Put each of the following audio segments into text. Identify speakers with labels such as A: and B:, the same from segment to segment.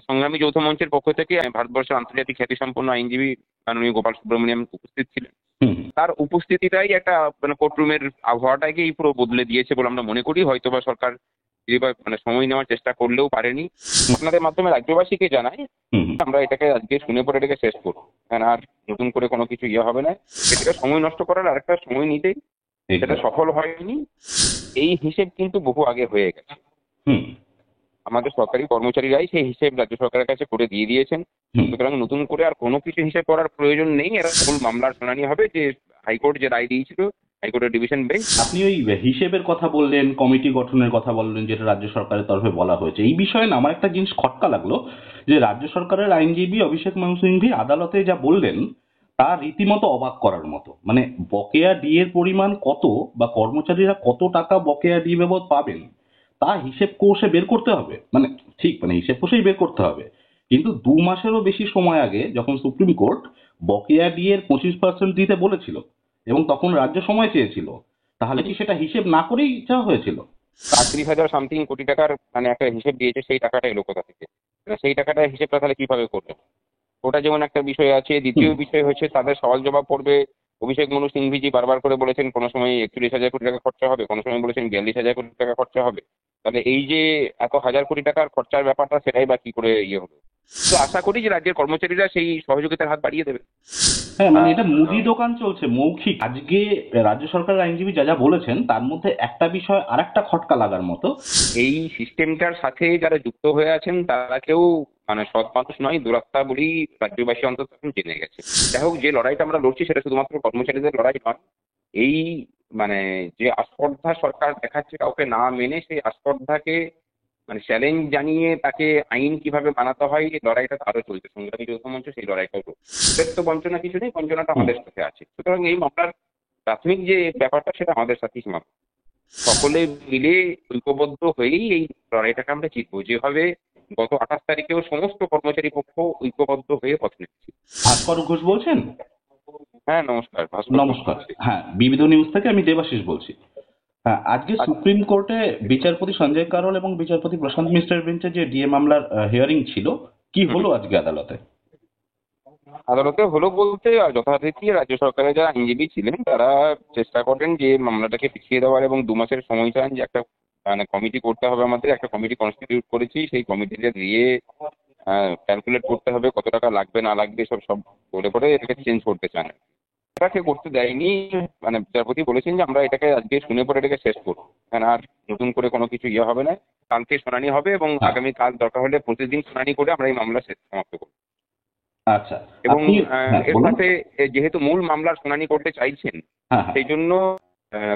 A: সংগ্রামী যৌথ মঞ্চের পক্ষ থেকে ভারতবর্ষের আন্তর্জাতিক খ্যাতিসম্পন্ন আইনজীবী মাননীয় গোপাল সুব্রমণিয়াম উপস্থিত ছিলেন।
B: হুম।
A: তার উপস্থিতিটাই একটা কোর্টরুমের আবহাওয়াটাকেই পুরো বদলে দিয়েছে বলে আমরা মনে করি। হয়তোবা সরকার সময় নেওয়ার চেষ্টা করলেও পারেনি। আপনাদের মাধ্যমে রাজ্যবাসীকে জানাই
B: হুম।
A: আমরা এটাকে আজকে শুনে পরে এটাকে শেষ করবো, কারণ আর নতুন করে কোনো কিছু হবে না। এটাকে সময় নষ্ট করার আরেকটা সময় নিতেই সেটা সফল হয়নি। এই হিসেব কিন্তু বহু আগে হয়ে গেছে।
B: হুম।
A: আমাদের সরকারি কর্মচারীরাই সেই হিসেব রাজ্য সরকারের কাছে করে দিয়ে দিয়েছেন। সুতরাং নতুন করে আর কোনো কিছু হিসেব করার প্রয়োজন নেই। এরা মূল মামলার শুনানি হবে যে হাইকোর্ট যে রায় দিয়েছিল, হাইকোর্টের ডিভিশন বেঞ্চ।
B: আপনি ওই হিসেবের কথা বললেন, কমিটি গঠনের কথা বললেন, যেটা রাজ্য সরকারের তরফে বলা হয়েছে। এই বিষয়ে না আমার একটা জিনিস খটকা লাগলো, যে রাজ্য সরকারের আইনজীবী অভিষেক মনু সিংভি আদালতে যা বললেন তা রীতিমতো অবাক করার মতো। মানে বকেয়া ডিএর পরিমাণ কত বা কর্মচারীরা কত টাকা বকেয়া ডি বাবদ পাবেন তা হিসেব কষে বের করতে হবে। মানে ঠিক, মানে হিসেব কষেই বের করতে হবে। কিন্তু 2 মাসেরও বেশি সময় আগে যখন সুপ্রিম কোর্ট বকেয়া ডি এর 25% দিতে বলেছিল এবং তখন রাজ্য সময় চেয়েছিল, তাহলে কি সেটা হিসেব না করেই চাওয়া হয়েছিল?
A: 30,000 সামথিং কোটি টাকার একটা হিসেব দিয়েছে, সেই টাকাটা এলো কোথা থেকে? সেই টাকাটার হিসেবটা তাহলে কিভাবে করবে? ওটা যেমন একটা বিষয় আছে। দ্বিতীয় বিষয় হচ্ছে তাদের সওয়াল জবাব পড়বে। অভিষেক মনু সিংভিজি বারবার করে বলেছেন কোনো সময় 41,000 কোটি টাকা খরচা হবে, কোনো সময় বলেছেন 42,000 কোটি টাকা খরচা হবে। তাহলে এই যে এত হাজার কোটি টাকার খরচার ব্যাপারটা, সেটাই বা কি করে হলো? তো আশা করি যে রাজ্যের কর্মচারীরা সেই সহযোগিতার হাত বাড়িয়ে দেবে।
B: হ্যাঁ, মানে এটা মুদি দোকান চলছে মৌখিক। আজকে রাজ্য সরকারের আইনজীবী যা যা বলেছেন তার মধ্যে একটা বিষয় আর একটা খটকা লাগার মতো।
A: এই সিস্টেমটার সাথে যারা যুক্ত হয়ে আছেন তারা কেউ সৎ মানুষ নয়, দুরাত্মা বলেই রাজ্যবাসী অন্তত এখন জেনে গেছে। যাই হোক, যে লড়াইটা আমরা লড়ছি সেটা শুধুমাত্র কর্মচারীদের লড়াই নয়। এই মানে যে আস্পর্ধা সরকার দেখাচ্ছে কাউকে না মেনে, সেই আস্পর্ধাকে চ্যালেঞ্জ জানিয়ে তাকে আইন কিভাবে বানাতে হয়, এই লড়াইটা আরো চলছে। সংগ্রামী যৌথ মঞ্চ সেই লড়াইটাও করছে। তো বঞ্চনা কিছু নেই, বঞ্চনাটা আমাদের সাথে আছে। সুতরাং এই মামলার প্রাথমিক যে ব্যাপারটা সেটা আমাদের সাথেই সীমাবদ্ধ। সকলে মিলে ঐক্যবদ্ধ হয়েই এই লড়াইটাকে আমরা জিতবো, যেভাবে গত 28 তারিখেও সমস্ত কর্মচারী পক্ষ ঐক্যবদ্ধ হয়ে পথ নেমেছে।
B: ভাস্কর ঘোষ বলছেন?
A: হ্যাঁ, নমস্কার। ভাস্কর।
B: নমস্কার। হ্যাঁ, বিবিধ নিউজ থেকে আমি দেবাশিস বলছি। হ্যাঁ, আজকে সুপ্রিম কোর্টে বিচারপতি সঞ্জয় কারোল এবং বিচারপতি প্রশান্ত মিশ্রের বেঞ্চে যে ডিএ মামলার হিয়ারিং ছিল, কি হলো আজকে আদালতে?
A: আদালতে হলো বলতে যথারীতি রাজ্য সরকারের যারা আইনজীবী ছিলেন তারা চেষ্টা করেন যে মামলাটাকে পিছিয়ে দেওয়ার, এবং 2 মাসের সময় চান যে একটা কমিটি করতে হবে। আমাদের একটা কমিটি কনস্টিটিউট করেছি, সেই কমিটিতে দিয়ে ক্যালকুলেট করতে হবে কত টাকা লাগবে না লাগবে, সব সব বলে পরে এটাকে চেঞ্জ করতে চান। এটাকে করতে দেয়নি। বিচারপতি বলেছেন যে আমরা এটাকে আজকে শুনে পরে এটাকে শেষ করবো, কারণ আর নতুন করে কোনো কিছু হবে না। কালকে শুনানি হবে এবং আগামী কাল দরকার হলে প্রতিদিন শুনানি করে আমরা এই মামলা শেষ সমাপ্ত করবো।
B: আচ্ছা,
A: এবং এর
B: বলুন।
A: সাথে যেহেতু মূল মামলার শুনানি করতে চাইছেন, সেই জন্য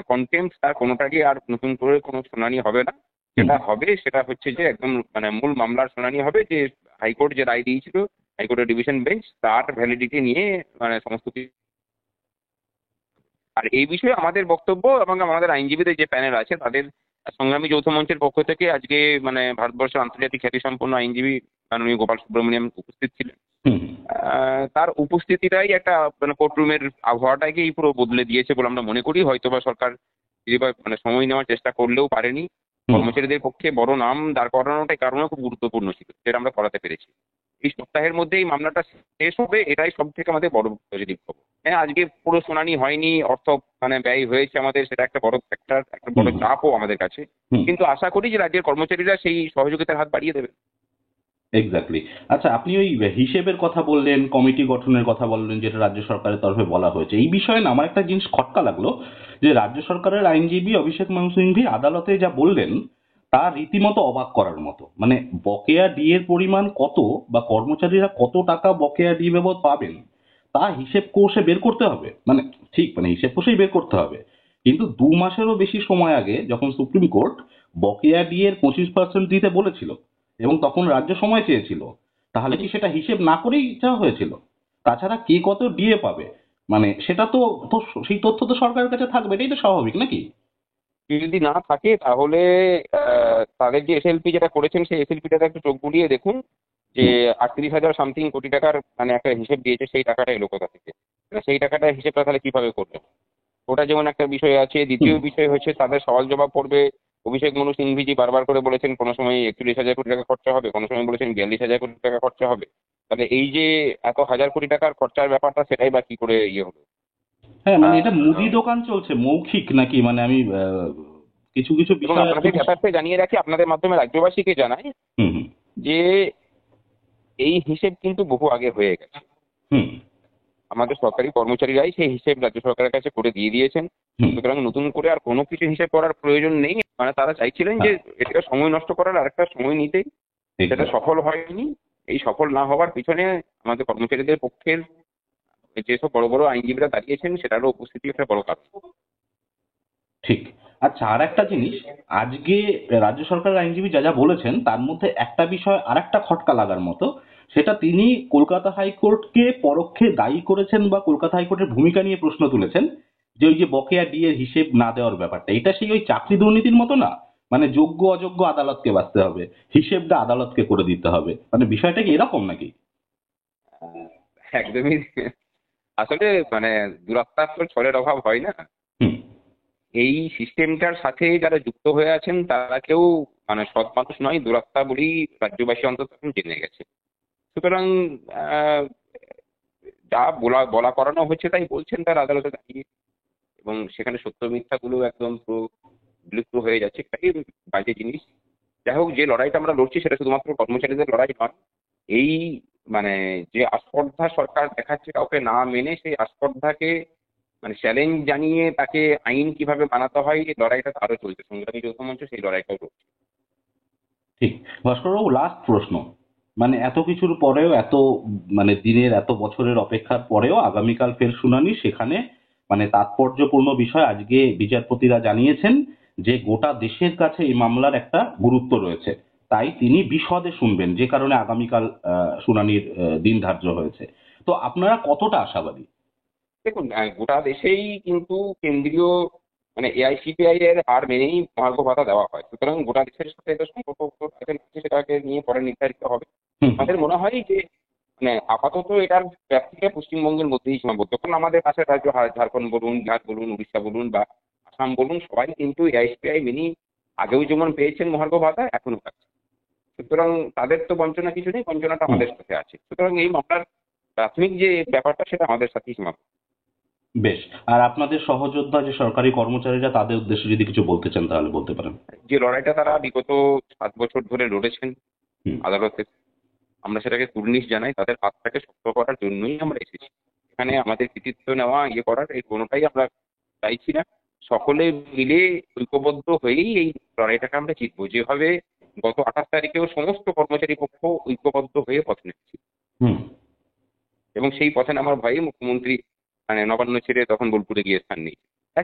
A: কন্টেম্পট তার কোনোটারই আর নতুন করে কোনো শুনানি হবে না। যেটা হবে সেটা হচ্ছে যে একদম মূল মামলার শুনানি হবে, যে হাইকোর্ট যে রায় দিয়েছিল, হাইকোর্টের ডিভিশন বেঞ্চ তার ভ্যালিডিটি নিয়ে সমস্ত কিছু। আর এই বিষয়ে আমাদের বক্তব্য এবং আমাদের আইনজীবীদের যে প্যানেল আছে তাদের, সংগ্রামী যৌথ মঞ্চের পক্ষ থেকে আজকে ভারতবর্ষের আন্তর্জাতিক খ্যাতিসম্পন্ন আইনজীবী মাননীয় গোপাল সুব্রমণিয়াম উপস্থিত ছিলেন। তার উপস্থিতিটাই একটা কোর্টরুমের আবহাওয়াটাকেই পুরো বদলে দিয়েছে বলে আমরা মনে করি। হয়তোবা সরকার সময় নেওয়ার চেষ্টা করলেও পারেনি। কর্মচারীদের পক্ষে বড় নাম দাঁড় করানোটাই কারণে খুব গুরুত্বপূর্ণ ছিল, যেটা আমরা করাতে পেরেছি। এই সপ্তাহের মধ্যে এই মামলাটা শেষ হবে, এটাই সব থেকে আমাদের বড় পজিটিভ খবর। হ্যাঁ, আজকে পুরো শুনানি হয়নি, অর্থ ব্যয় হয়েছে আমাদের, সেটা একটা বড় ফ্যাক্টর, একটা বড় চাপও আমাদের কাছে। কিন্তু আশা করি যে রাজ্যের কর্মচারীরা সেই সহযোগিতার হাত বাড়িয়ে দেবে।
B: এক্স্যাক্টলি। আচ্ছা, আপনি ওই হিসেবের কথা বললেন, কমিটি গঠনের কথা বললেন, যেটা রাজ্য সরকারের তরফে বলা হয়েছে। এই বিষয়ে না আমার একটা জিনিস খটকা লাগলো, যে রাজ্য সরকারের আইনজীবী অভিষেক মনু সিংভি আদালতে যা বললেন তা রীতিমতো অবাক করার মতো। মানে বকেয়া ডি এর পরিমাণ কত বা কর্মচারীরা কত টাকা বকেয়া ডি বাবদ পাবেন তা হিসেব কষে বের করতে হবে। মানে ঠিক, মানে হিসেব কষেই বের করতে হবে। কিন্তু 2 মাসেরও বেশি সময় আগে যখন সুপ্রিম কোর্ট বকেয়া ডি এর 25% দিতে বলেছিল এবং তখন রাজ্য সময় চেয়েছিল, তাহলে কি সেটা হিসেব না করেই চাওয়া হয়েছিল? তাছাড়া কে কত ডিএ পাবে, মানে সেটা তো তো সেই তথ্য তো সরকারের কাছে থাকবে, এটাই তো স্বাভাবিক নাকি?
A: যদি না থাকে তাহলে তাদের যে এসএলপি যেটা করেছেন সেই এসএলপিটাতে একটু চোখ বুলিয়ে দেখুন, যে 38,000 সামথিং কোটি টাকার একটা হিসেব দিয়েছে, সেই টাকাটা এলো কোথা থেকে? সেই টাকাটার হিসেবটা তাহলে কিভাবে করবে? ওটা যেমন একটা বিষয় আছে। দ্বিতীয় বিষয় হচ্ছে তাদের সওয়াল জবাব পড়বে। অভিষেক মনু সিংভিজি বারবার করে বলেছেন কোনো সময় 41,000 কোটি টাকা খরচা হবে, কোনো সময় বলেছেন 42,000 কোটি টাকা খরচা হবে। তাহলে এই যে এত হাজার কোটি টাকার খরচার ব্যাপারটা, সেটাই বা কি করে ইয়ে হলো?
B: হ্যাঁ, মানে এটা মুদি
A: আহ,
B: দোকান চলছে মৌখিক নাকি? মানে আমি কিছু কিছু
A: এবং
B: বিষয়
A: আপনাদের ব্যাপারটা জানিয়ে রাখি, আপনাদের মাধ্যমে রাজ্যবাসীকে জানাই
B: হুম হুম
A: যে এই হিসেব কিন্তু বহু আগে হয়ে গেছে।
B: হুম
A: আমাদের সরকারি কর্মচারীরাই সেই হিসেব রাজ্য সরকারের কাছে করে দিয়ে দিয়েছেন।
B: হুম
A: সুতরাং নতুন করে আর কোনো কিছু হিসেব করার প্রয়োজন নেই। মানে তারা চাইছিলেন যে
B: হ্যাঁ,
A: এটা সময় নষ্ট করার আরেকটা সময় নিতেই, সেটা
B: exactly.
A: সফল হয়নি। এই সফল না হওয়ার পিছনে আমাদের কর্মচারীদের পক্ষের যেসব বড় বড় আইনজীবীরা দাঁড়িয়েছেন, সেটারও উপস্থিতি একটা বড় কারণ।
B: ঠিক। আচ্ছা, আর একটা জিনিস, আজকে রাজ্য সরকারের আইনজীবী যা যা বলেছেন তার মধ্যে একটা বিষয় আর একটা খটকা লাগার মতো, সেটা তিনি কলকাতা হাইকোর্টকে পরোক্ষে দায়ী করেছেন বা কলকাতা হাইকোর্টের ভূমিকা নিয়ে প্রশ্ন তুলেছেন, যে ওই যে বকেয়া ডিএর হিসেব না দেওয়ার ব্যাপারটা, এটা সেই ওই চাকরি দুর্নীতির মতো না? মানে যোগ্য অযোগ্য আদালতকে বাঁচতে হবে, হিসেবটা আদালতকে করে দিতে হবে, মানে বিষয়টা কি এরকম নাকি?
A: আহ, একদমই। আসলে মানে দুরাত্মার তো ছলের অভাব হয় না।
B: হুম
A: এই সিস্টেমটার সাথে যারা যুক্ত হয়ে আছেন তারা কেউ মানে সৎ মানুষ নয়, দুরাত্মা বলেই রাজ্যবাসী অন্তত এখন জেনে গেছে। সুতরাং আহ, যা বলা বলা করানো হচ্ছে তাই বলছেন তার আদালতে দাঁড়িয়ে, এবং সেখানে সত্য মিথ্যাগুলো একদম পুরো বিলুপ্ত হয়ে যাচ্ছে, এটাই বাজে জিনিস। যাই হোক, যে লড়াইটা আমরা লড়ছি সেটা শুধুমাত্র কর্মচারীদের লড়াই নয়। এই মানে যে আস্পর্ধা সরকার দেখাচ্ছে কাউকে না মেনে, সেই আস্পর্ধাকে মানে চ্যালেঞ্জ জানিয়ে তাকে আইন কিভাবে বানাতে হয়, এই লড়াইটা আরো চলছে। সংগ্রামী যৌথ মঞ্চ সেই লড়াইটাও করছে।
B: ঠিক। ভাস্করবাবু, লাস্ট প্রশ্ন, মানে এত কিছুর পরেও, এত মানে দিনের, এত বছরের অপেক্ষার পরেও আগামীকাল ফের শুনানি, সেখানে মানে তাৎপর্যপূর্ণ বিষয়, আজকে বিচারপতিরা জানিয়েছেন যে গোটা দেশের কাছে এই মামলার একটা গুরুত্ব রয়েছে, তাই তিনি বিশদে শুনবেন, যে কারণে আগামীকাল শুনানির দিন ধার্য হয়েছে। তো আপনারা কতটা আশাবাদী?
A: দেখুন, গোটা দেশেই কিন্তু কেন্দ্রীয় মানে এআইসিপিআই এর আর মেনেই মহার্ঘ ভাতা দেওয়া হয়। সুতরাং গোটা দেশের সাথে এটা সম্পর্ক তাদের মধ্যে, সেটাকে নিয়ে পরে নির্ধারিত হবে।
B: হুম হুম
A: আমাদের মনে হয় যে মানে আপাতত এটার ব্যাপ্তিটা পশ্চিমবঙ্গের মধ্যেই সীমাবদ্ধ, কারণ আমাদের পাশের রাজ্য ঝাড়খণ্ড বলুন, বিহার বলুন, উড়িষ্যা বলুন বা আসাম বলুন, সবাই কিন্তু এআইসিপিআই মেনেই আগেও যেমন পেয়েছেন মহার্ঘ ভাতা, এখনো পাচ্ছে। সুতরাং তাদের তো বঞ্চনা কিছু নেই, বঞ্চনাটা
B: হুম
A: আমাদের সাথে আছে। সুতরাং এই মামলার প্রাথমিক যে ব্যাপারটা, সেটা আমাদের সাথেই সীমাবদ্ধ।
B: বেশ। আর আপনাদের সহযোদ্ধা যে সরকারি কর্মচারীরা, তাদের উদ্দেশ্যে যদি কিছু বলতে চান তাহলে বলতে পারেন।
A: যে লড়াইটা তারা বিগত 7 বছর ধরে লড়েছেন
B: হুম
A: আদালতে, আমরা সেটাকে কুর্নিশ জানাই। তাদের হাতটাকে শক্ত করার জন্যই আমরা এসেছি এখানে। আমাদের কৃতিত্ব নেওয়া, ইয়ে করার এই কোনোটাই আমরা চাইছি না। সকলে মিলে ঐক্যবদ্ধ হয়েই এই লড়াইটাকে আমরা জিতবো, যেভাবে গত 28 তারিখেও সমস্ত কর্মচারী পক্ষ ঐক্যবদ্ধ হয়ে পথে নেমেছিল।
B: হুম
A: এবং সেই পথে নামার ভয়ে মুখ্যমন্ত্রী মানে নবান্ন ছেড়ে তখন বোলপুরে গিয়ে স্থান নিয়েছে।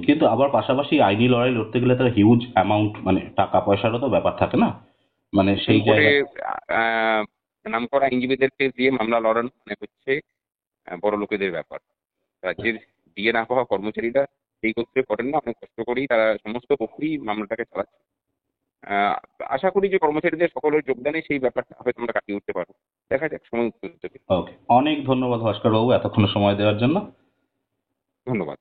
B: কিন্তু আবার পাশাপাশি আইনি লড়াই লড়তে গেলে তার হিউজ অ্যামাউন্ট, মানে টাকা পয়সারও তো ব্যাপার থাকে না, মানে
A: সুপ্রিম
B: সেই
A: কোর্টে
B: জায়গায়।
A: নামকরা আইনজীবীদেরকে দিয়ে মামলা লড়ানো মানে হচ্ছে বড় লোকেদের ব্যাপার। রাজ্যের ডিএ না পাওয়া কর্মচারীরা সেই করতে পারেন না, অনেক কষ্ট করেই তারা সমস্ত পক্ষই মামলাটাকে চালাচ্ছে। আহ, আশা করি যে কর্মচারীদের সকলের যোগদানে সেই ব্যাপারটা হয়তো আমরা কাটিয়ে উঠতে পারবো। দেখা যাক, সময় উত্তর দেবে।
B: ওকে, অনেক ধন্যবাদ ভাস্কর বাবু এতক্ষণ সময় দেওয়ার জন্য।
A: ধন্যবাদ।